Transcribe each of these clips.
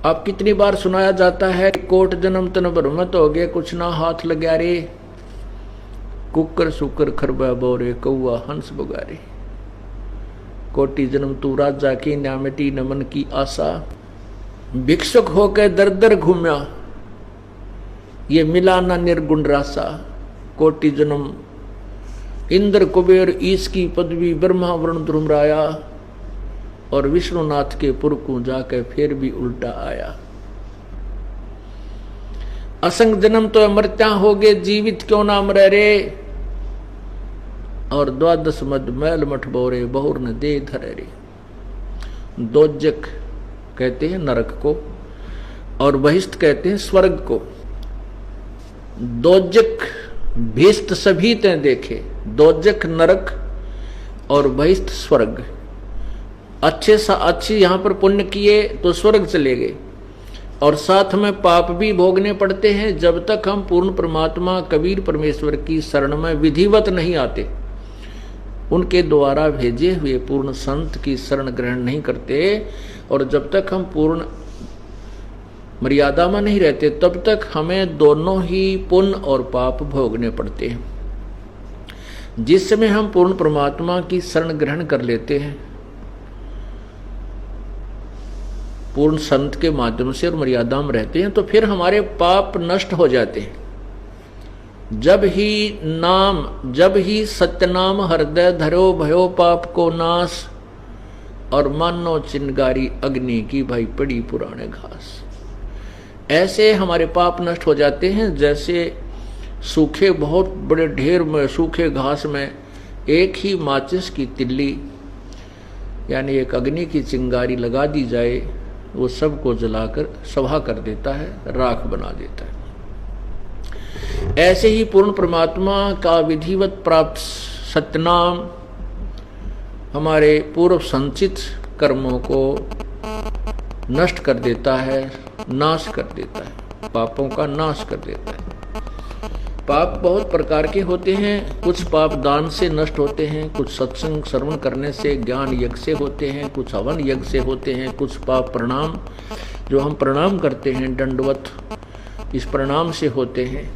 अब कितनी बार सुनाया जाता है, कोट जन्म तन भ्रमत हो गए, कुछ ना हाथ लग्या रे, कुकर सुकर खरबा बोरे, कौआ हंस बुगारे। कोटि जन्म तू राजा की, ना मिटी न मन की आशा, भिक्षुक होकर दर दर घूम्या, ये मिला ना निर्गुण रासा। कोटि जन्म इंद्र कुबेर ईश की पदवी, ब्रह्मा वरुण ध्रुमराया, और विष्णुनाथ के पुर को जाकर फिर भी उल्टा आया। असंग जन्म तो मरत्या हो गए, जीवित क्यों ना मरे रे, और द्वादश मद मैल मठ बोरे, बहुर न दे धरे रे। दोजक कहते हैं नरक को, और बहिष्ठ कहते हैं स्वर्ग को। दोजक भीष्ट सभी ते देखे, दोजक नरक और बहिष्ठ स्वर्ग। अच्छे यहां पर पुण्य किए तो स्वर्ग चले गए, और साथ में पाप भी भोगने पड़ते हैं जब तक हम पूर्ण परमात्मा कबीर परमेश्वर की शरण में विधिवत नहीं आते, उनके द्वारा भेजे हुए पूर्ण संत की शरण ग्रहण नहीं करते, और जब तक हम पूर्ण मर्यादा में नहीं रहते तब तक हमें दोनों ही पुण्य और पाप भोगने पड़ते हैं। जिस समय हम पूर्ण परमात्मा की शरण ग्रहण कर लेते हैं पूर्ण संत के माध्यम से और मर्यादा में रहते हैं, तो फिर हमारे पाप नष्ट हो जाते हैं। जब ही सत्यनाम हृदय धरो, भयो पाप को नाश, और मानो चिंगारी अग्नि की, भाई पड़ी पुराने घास। ऐसे हमारे पाप नष्ट हो जाते हैं, जैसे सूखे बहुत बड़े ढेर में सूखे घास में एक ही माचिस की तिल्ली यानी एक अग्नि की चिंगारी लगा दी जाए, वो सबको जलाकर सभा कर देता है, राख बना देता है। ऐसे ही पूर्ण परमात्मा का विधिवत प्राप्त सत्यनाम हमारे पूर्व संचित कर्मों को नष्ट कर देता है, नाश कर देता है, पापों का नाश कर देता है। पाप बहुत प्रकार के होते हैं, कुछ पाप दान से नष्ट होते हैं, कुछ सत्संग श्रवण करने से, ज्ञान यज्ञ से होते हैं, कुछ हवन यज्ञ से होते हैं, कुछ पाप प्रणाम जो हम प्रणाम करते हैं दंडवत, इस प्रणाम से होते हैं,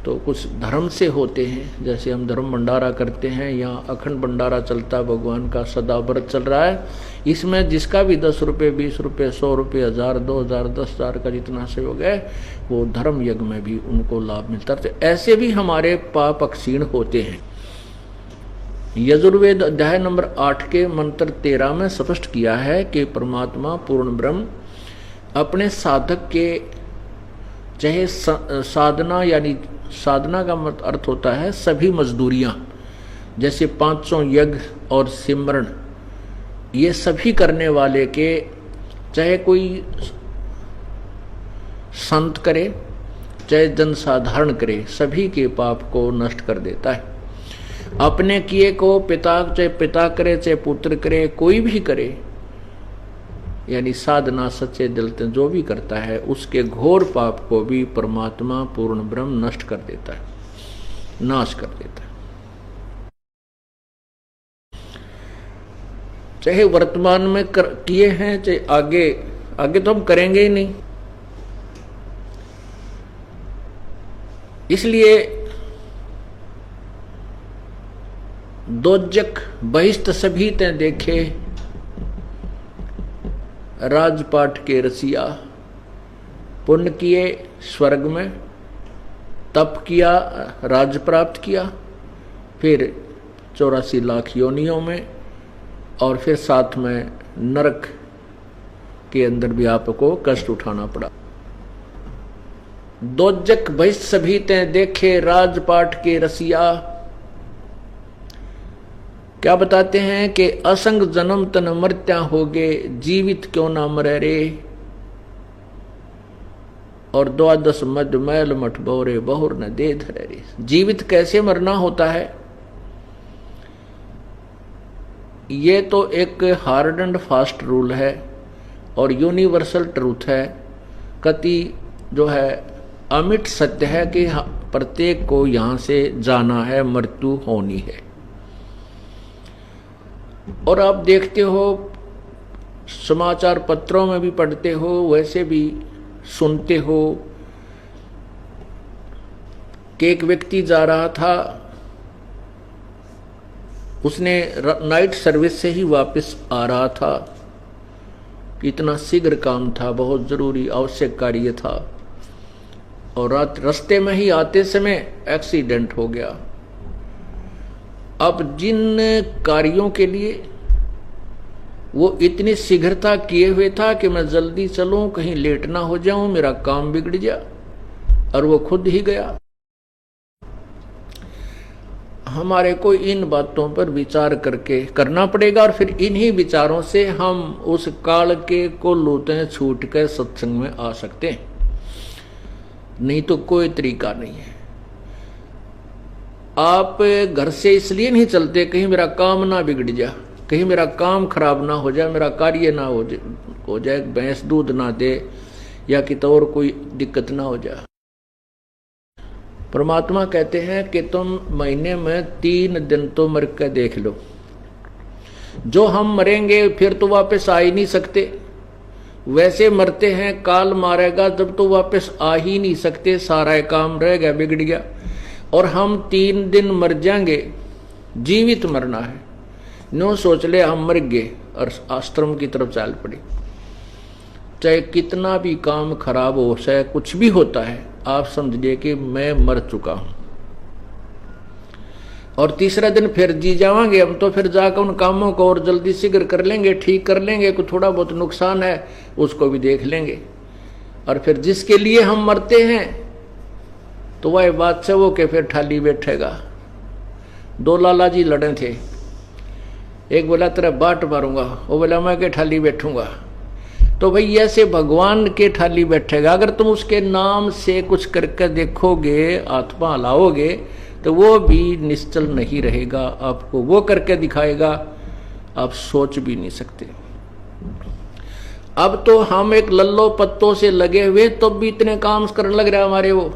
तो कुछ धर्म से होते हैं, जैसे हम धर्म भंडारा करते हैं या अखंड भंडारा चलता, भगवान का सदा व्रत चल रहा है, इसमें जिसका भी 10 रुपये 20 रुपये 100 रुपये 1000 2000 10,000 का जितना सहयोग है वो धर्म यज्ञ में भी उनको लाभ मिलता है। तो ऐसे भी हमारे पाप क्षीण होते हैं। यजुर्वेद अध्याय नंबर 8 के मंत्र 13 में स्पष्ट किया है कि परमात्मा पूर्ण ब्रह्म अपने साधक के, चाहे साधना यानी साधना का अर्थ होता है सभी मजदूरियां, जैसे 500 यज्ञ और सिमरण, ये सभी करने वाले के, चाहे कोई संत करे चाहे जनसाधारण करे, सभी के पाप को नष्ट कर देता है। अपने किए को चाहे पिता करे चाहे पुत्र करे, कोई भी करे, यानी साधना सच्चे दिल से जो भी करता है उसके घोर पाप को भी परमात्मा पूर्ण ब्रह्म नष्ट कर देता है, नाश कर देता है। चाहे वर्तमान में किए हैं चाहे आगे तो हम करेंगे ही नहीं। इसलिए दोजक बहिष्ठ सभी ते देखे, राजपाट के रसिया, पुण्य किए स्वर्ग में, तप किया राज प्राप्त किया, फिर 84 लाख योनियों में, और फिर साथ में नरक के अंदर भी आपको कष्ट उठाना पड़ा। दोजक बहिष्ठ सभी ते देखे, राजपाट के रसिया, क्या बताते हैं कि असंग जन्म तन मर्त्या होगे, जीवित क्यों ना मरे रे, और 12 मद मैल मठ बोरे, बहुर न दे धरे रे। जीवित कैसे मरना होता है, ये तो एक हार्ड एंड फास्ट रूल है और यूनिवर्सल ट्रूथ है, कति जो है अमिट सत्य है कि प्रत्येक को यहां से जाना है, मृत्यु होनी है। और आप देखते हो समाचार पत्रों में भी पढ़ते हो, वैसे भी सुनते हो कि एक व्यक्ति जा रहा था, उसने नाइट सर्विस से ही वापस आ रहा था, इतना शीघ्र काम था, बहुत जरूरी आवश्यक कार्य था, और रास्ते में ही आते समय एक्सीडेंट हो गया। अब जिन कार्यों के लिए वो इतनी शीघ्रता किए हुए था कि मैं जल्दी चलूं, कहीं लेट ना हो जाऊं, मेरा काम बिगड़ जा, और वो खुद ही गया। हमारे को इन बातों पर विचार करके करना पड़ेगा, और फिर इन्हीं विचारों से हम उस काल के को लूटे छूट कर सत्संग में आ सकते हैं, नहीं तो कोई तरीका नहीं है। आप घर से इसलिए नहीं चलते कहीं मेरा काम ना बिगड़ जा, कहीं मेरा काम खराब ना हो जाए, मेरा कार्य ना हो जाए, भैंस दूध ना दे, या कि तो और कोई दिक्कत ना हो जाए। परमात्मा कहते हैं कि तुम महीने में 3 दिन तो मर के देख लो। जो हम मरेंगे फिर तो वापस आ ही नहीं सकते, वैसे मरते हैं, काल मारेगा जब तो वापस आ ही नहीं सकते, सारा काम रह गया, बिगड़ गया। और हम 3 दिन मर जाएंगे, जीवित मरना है, नो सोच ले हम मर गए और आश्रम की तरफ चल पड़ी। चाहे कितना भी काम खराब हो, चाहे कुछ भी होता है, आप समझिए कि मैं मर चुका हूं, और तीसरा दिन फिर जी जावांगे हम, तो फिर जाकर उन कामों को और जल्दी शीघ्र कर लेंगे, ठीक कर लेंगे, कुछ थोड़ा बहुत नुकसान है उसको भी देख लेंगे। और फिर जिसके लिए हम मरते हैं तो वह बात से वो के फिर ठाली बैठेगा। 2 लाला जी लड़े थे, एक बोला तेरा बाट मारूंगा, वो बोला मैं के ठाली बैठूंगा। तो भाई ऐसे भगवान के ठाली बैठेगा, अगर तुम उसके नाम से कुछ करके देखोगे, आत्मा लाओगे, तो वो भी निश्चल नहीं रहेगा, आपको वो करके दिखाएगा, आप सोच भी नहीं सकते। अब तो हम एक लल्लो पत्तों से लगे हुए तो भी इतने काम करने लग रहा है हमारे वो,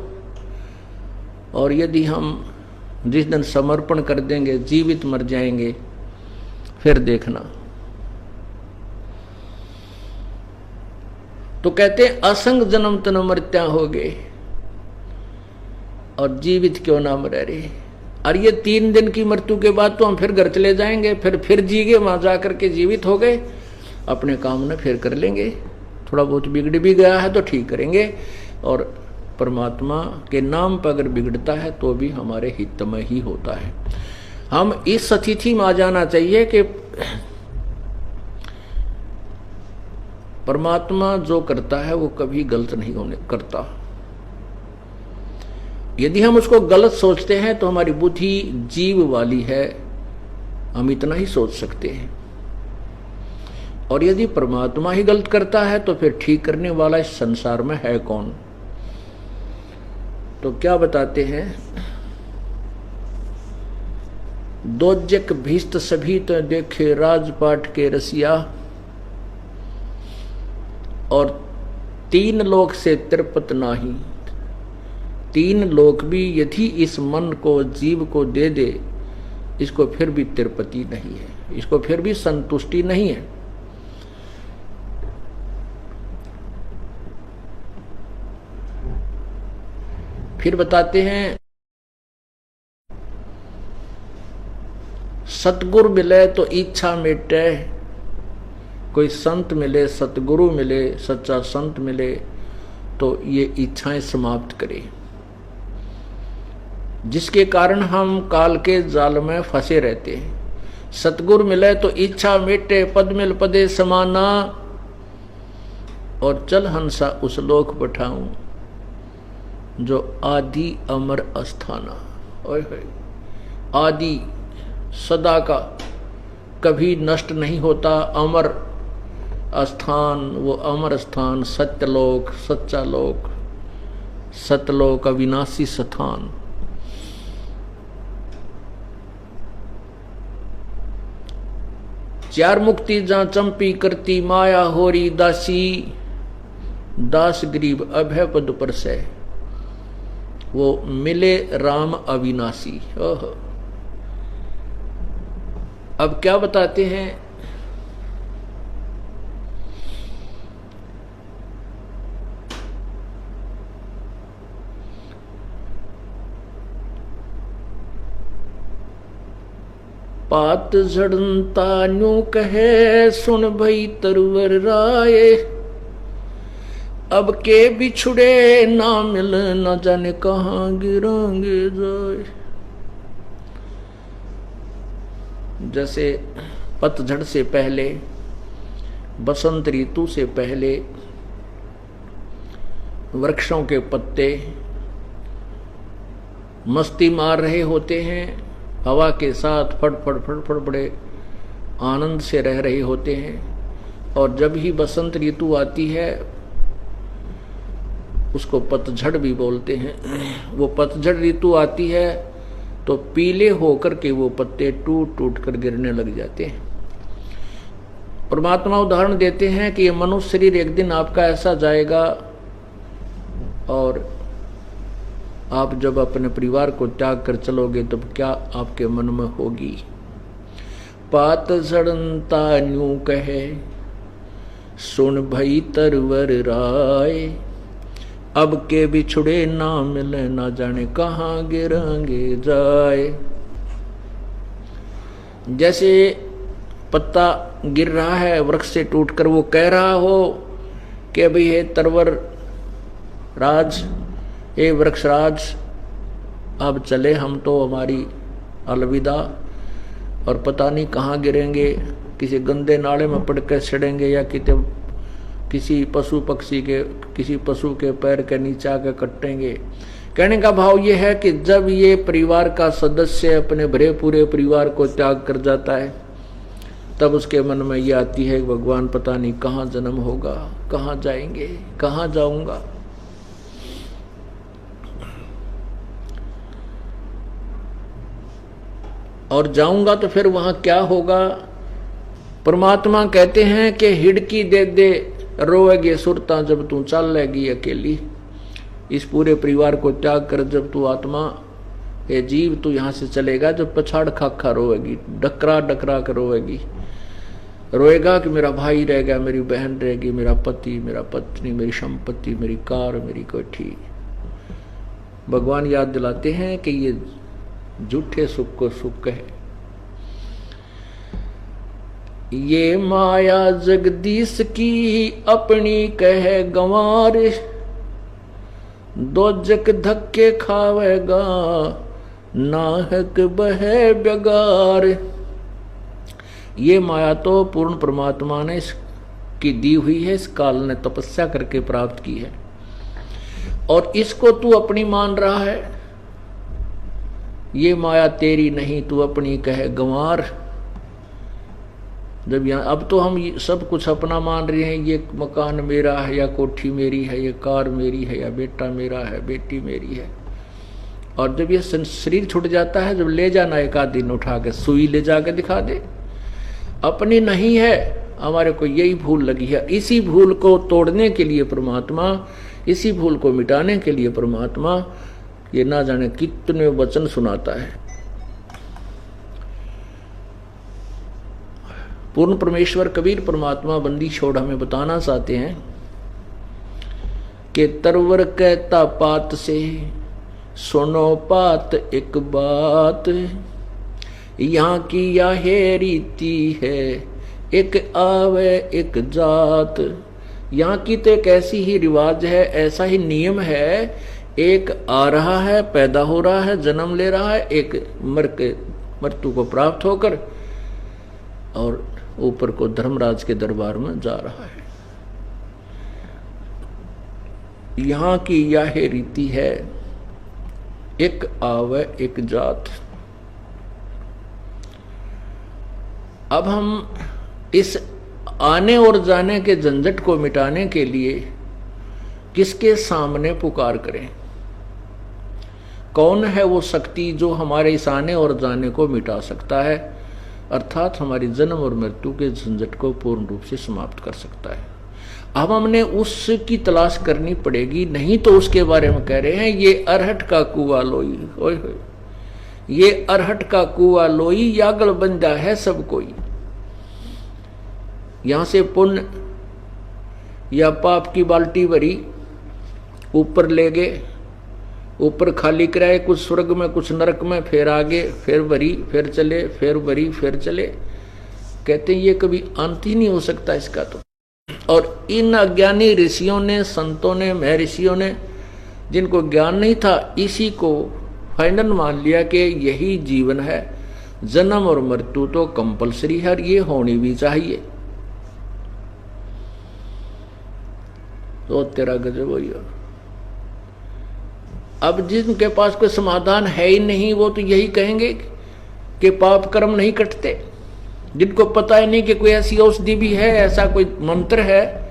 और यदि हम जिस दिन समर्पण कर देंगे, जीवित मर जाएंगे, फिर देखना। तो कहते हैं असंग जन्म तन मृत्या हो गए, और जीवित क्यों ना मरे रे। और ये 3 दिन की मृत्यु के बाद तो हम फिर घर चले जाएंगे, फिर जीगे, वहां जाकर के जीवित हो गए, अपने काम न फिर कर लेंगे, थोड़ा बहुत बिगड़ भी गया है तो ठीक करेंगे। और परमात्मा के नाम पर अगर बिगड़ता है तो भी हमारे हित में ही होता है। हम इस स्थिति में आ जाना चाहिए कि परमात्मा जो करता है वो कभी गलत नहीं होने करता। यदि हम उसको गलत सोचते हैं तो हमारी बुद्धि जीव वाली है, हम इतना ही सोच सकते हैं। और यदि परमात्मा ही गलत करता है तो फिर ठीक करने वाला इस संसार में है कौन? तो क्या बताते हैं, दोजक भीस्त सभी तो देखे राजपाट के रसिया, और 3 लोक से तिरपत नाही। 3 लोक भी यदि इस मन को, जीव को दे दे, इसको फिर भी तिरपति नहीं है, इसको फिर भी संतुष्टि नहीं है। फिर बताते हैं, सतगुरु मिले तो इच्छा मिटे, कोई संत मिले, सतगुरु मिले, सच्चा संत मिले तो ये इच्छाएं समाप्त करे, जिसके कारण हम काल के जाल में फंसे रहते हैं। सतगुरु मिले तो इच्छा मिटे, पद मिल पदे समाना, और चल हंसा उस लोक पठाऊं जो आदि अमर अस्थाना। ओए होए, आदि सदा का, कभी नष्ट नहीं होता, अमर स्थान, वो अमर स्थान, सत्यलोक, सच्चा लोक, सतलोक, अविनाशी स्थान। चार मुक्ति जहां चंपी करती माया होरी दासी, दास गरीब अभय पद पर से, वो मिले राम अविनाशी। ओह, अब क्या बताते हैं, पात झड़ता न्यू कहे सुन भई तरवर राय, अब के बिछुड़े ना मिल न जाने कहाँ गिरांगे जाए। जैसे पतझड़ से पहले, बसंत ऋतु से पहले वृक्षों के पत्ते मस्ती मार रहे होते हैं, हवा के साथ फड़फड़ फड़फड़ बड़े आनंद से रह रहे होते हैं। और जब ही बसंत ऋतु आती है उसको पतझड़ भी बोलते हैं। वो पतझड़ ऋतु आती है तो पीले होकर के वो पत्ते टूट टूट कर गिरने लग जाते हैं। परमात्मा उदाहरण देते हैं कि ये मनुष्य शरीर एक दिन आपका ऐसा जाएगा और आप जब अपने परिवार को त्याग कर चलोगे तब क्या आपके मन में होगी। पात झड़ता न्यू कहे सुन भई तरवर राय, अब के बिछुड़े ना मिले ना जाने कहाँ गिरांगे जाए। जैसे पत्ता गिर रहा है वृक्ष से टूटकर, वो कह रहा हो कि भाई हे तरवर राज, हे वृक्षराज, अब चले हम तो, हमारी अलविदा, और पता नहीं कहाँ गिरेंगे, किसी गंदे नाले में पड़कर सड़ेंगे या किसी पशु पक्षी के, किसी पशु के पैर के नीचे आकर कटेंगे। कहने का भाव ये है कि जब ये परिवार का सदस्य अपने भरे पूरे परिवार को त्याग कर जाता है तब उसके मन में ये आती है भगवान पता नहीं कहाँ जन्म होगा, कहाँ जाएंगे, कहाँ जाऊंगा। और जाऊंगा तो फिर वहां क्या होगा। परमात्मा कहते हैं कि हिड़की दे दे रोएगी सुरता जब तू चल लेगी अकेली। इस पूरे परिवार को त्याग कर जब तू आत्मा, ये जीव, तू यहां से चलेगा, जब पछाड़ खा रोएगी, डकरा डकरा कर रोएगी। रोएगा कि मेरा भाई रह गया, मेरी बहन रहेगी, मेरा पति, मेरा पत्नी, मेरी संपत्ति, मेरी कार, मेरी कोठी। भगवान याद दिलाते हैं कि ये झूठे सुख को सुख है। ये माया जगदीश की अपनी कहे गंवार, दोजक धक्के खावेगा नाहक बहे बेगार। ये माया तो पूर्ण परमात्मा ने इसकी दी हुई है, इस काल ने तपस्या करके प्राप्त की है, और इसको तू अपनी मान रहा है। ये माया तेरी नहीं, तू अपनी कहे गंवार। जब यहाँ अब तो हम सब कुछ अपना मान रहे हैं, ये मकान मेरा है या कोठी मेरी है, ये कार मेरी है या बेटा मेरा है, बेटी मेरी है। और जब ये शरीर छूट जाता है, जब ले जाना एक आध दिन उठा के सुई ले जाके दिखा दे, अपनी नहीं है, हमारे को यही भूल लगी है। इसी भूल को तोड़ने के लिए परमात्मा, इसी भूल को मिटाने के लिए परमात्मा ये ना जाने कितने वचन सुनाता है। पूर्ण परमेश्वर कबीर परमात्मा बंदी छोड़ हमें बताना चाहते हैं कि तरवर कहता पात से सुनो पात एक बात, यहाँ की यह रीति है एक आवे एक जात। यहाँ की तो एक ऐसी ही रिवाज है, ऐसा ही नियम है, एक आ रहा है, पैदा हो रहा है, जन्म ले रहा है, एक मृत्यु को प्राप्त होकर और ऊपर को धर्मराज के दरबार में जा रहा है। यहाँ की यह रीति है एक आवे एक जात। अब हम इस आने और जाने के झंझट को मिटाने के लिए किसके सामने पुकार करें? कौन है वो शक्ति जो हमारे इस आने और जाने को मिटा सकता है, अर्थात हमारी जन्म और मृत्यु के झंझट को पूर्ण रूप से समाप्त कर सकता है। अब हमने उसकी तलाश करनी पड़ेगी, नहीं तो उसके बारे में कह रहे हैं ये अरहट का कुआ लोई, ओए होए, ये अरहट का कुआ लोई, यागल बंदा है सब कोई। यहां से पुण्य या पाप की बाल्टी भरी ऊपर ले गए, ऊपर खाली कराए, कुछ स्वर्ग में कुछ नरक में, फिर आगे, फिर भरी, फिर चले, फिर भरी, फिर चले। कहते हैं ये कभी अंत ही नहीं हो सकता इसका तो। और इन अज्ञानी ऋषियों ने, संतों ने, महर्षियों ने, जिनको ज्ञान नहीं था, इसी को फाइनल मान लिया कि यही जीवन है, जन्म और मृत्यु तो कंपलसरी है और ये होनी भी चाहिए। तो तेरा गजब हो गया। अब जिनके पास कोई समाधान है ही नहीं, वो तो यही कहेंगे कि पाप कर्म नहीं कटते। जिनको पता ही नहीं कि कोई ऐसी औषधि भी है, ऐसा कोई मंत्र है,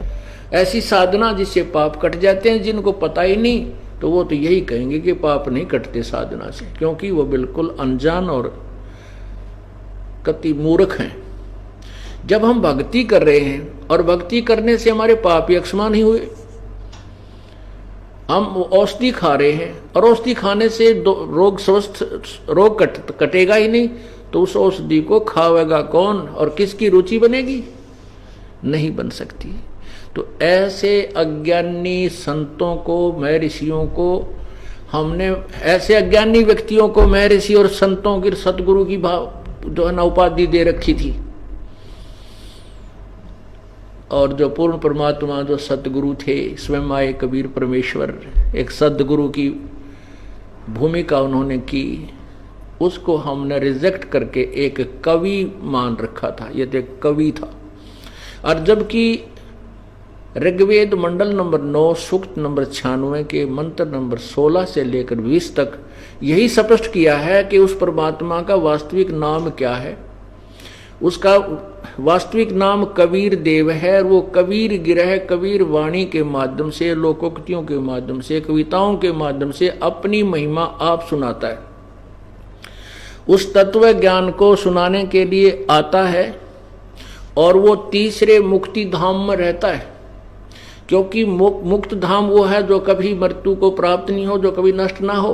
ऐसी साधना जिससे पाप कट जाते हैं, जिनको पता ही नहीं, तो वो तो यही कहेंगे कि पाप नहीं कटते साधना से, क्योंकि वो बिल्कुल अनजान और कति मूर्ख हैं। जब हम भक्ति कर रहे हैं और भक्ति करने से हमारे पाप ही अक्षमा नहीं हुए, हम औषधि खा रहे हैं और औषधि खाने से रोग कटेगा ही नहीं, तो उस औषधि को खावेगा कौन और किसकी रुचि बनेगी? नहीं बन सकती। तो ऐसे अज्ञानी संतों को, महर्षियों को हमने, ऐसे अज्ञानी व्यक्तियों को महर्षि और संतों की, सतगुरु की भाव जो है ना उपाधि दे रखी थी। और जो पूर्ण परमात्मा, जो सतगुरु थे, स्वयं आए कबीर परमेश्वर, एक सदगुरु की भूमिका उन्होंने की, उसको हमने रिजेक्ट करके एक कवि मान रखा था। ये तो एक कवि था। और जबकि ऋग्वेद मंडल नंबर 9 सूक्त नंबर 96 के मंत्र नंबर 16 से लेकर 20 तक यही स्पष्ट किया है कि उस परमात्मा का वास्तविक नाम क्या है। उसका वास्तविक नाम कबीर देव है। और वो कबीर गिरह, कबीर वाणी के माध्यम से, लोकोक्तियों के माध्यम से, कविताओं के माध्यम से अपनी महिमा आप सुनाता है। उस तत्व ज्ञान को सुनाने के लिए आता है और वो तीसरे मुक्ति धाम में रहता है, क्योंकि मुक्त धाम वो है जो कभी मृत्यु को प्राप्त नहीं हो, जो कभी नष्ट ना हो।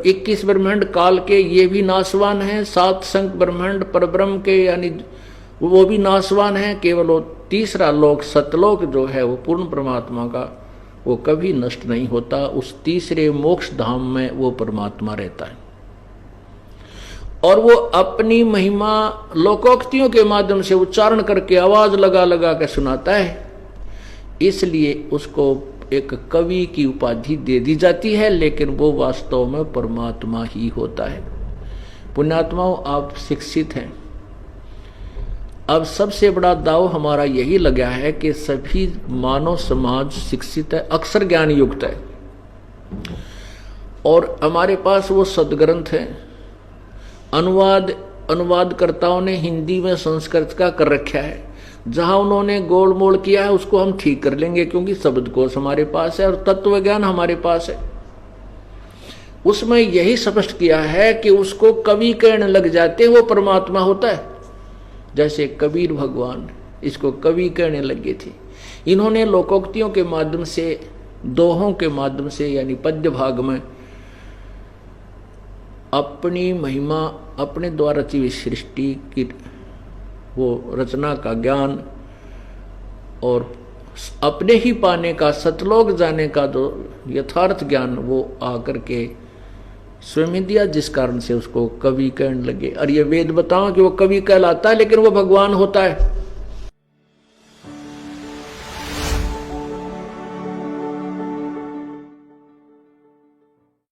21 ब्रह्मांड काल के ये भी नाशवान है, 7 संख ब्रह्मांड परब्रह्म के यानी वो भी नाशवान है। केवल वो तीसरा लोक, सतलोक जो है, वो पूर्ण परमात्मा का, वो कभी नष्ट नहीं होता। उस तीसरे मोक्ष धाम में वो परमात्मा रहता है और वो अपनी महिमा लोकोक्तियों के माध्यम से उच्चारण करके, आवाज लगा लगा के सुनाता है। इसलिए उसको एक कवि की उपाधि दे दी जाती है, लेकिन वो वास्तव में परमात्मा ही होता है। पुण्यात्माओं, आप शिक्षित हैं। अब सबसे बड़ा दाव हमारा यही लगा है कि सभी मानव समाज शिक्षित है, अक्षर ज्ञान युक्त है, और हमारे पास वो सदग्रंथ है। अनुवादकर्ताओं ने हिंदी में संस्कृत का कर रखा है। जहां उन्होंने गोल मोल किया है उसको हम ठीक कर लेंगे, क्योंकि शब्दकोश हमारे पास है और तत्व ज्ञान हमारे पास है। उसमें यही स्पष्ट किया है कि उसको कवि कहने लग जाते वो परमात्मा होता है। जैसे कबीर भगवान इसको कवि कहने लगे थे। इन्होंने लोकोक्तियों के माध्यम से, दोहों के माध्यम से, यानी पद्य भाग में अपनी महिमा, अपने द्वारा रची हुई सृष्टि की वो रचना का ज्ञान और अपने ही पाने का, सतलोक जाने का जो यथार्थ ज्ञान, वो आकर के स्वयं दिया, जिस कारण से उसको कवि कहने लगे। और ये वेद बताओ कि वो कवि कहलाता है, लेकिन वो भगवान होता है।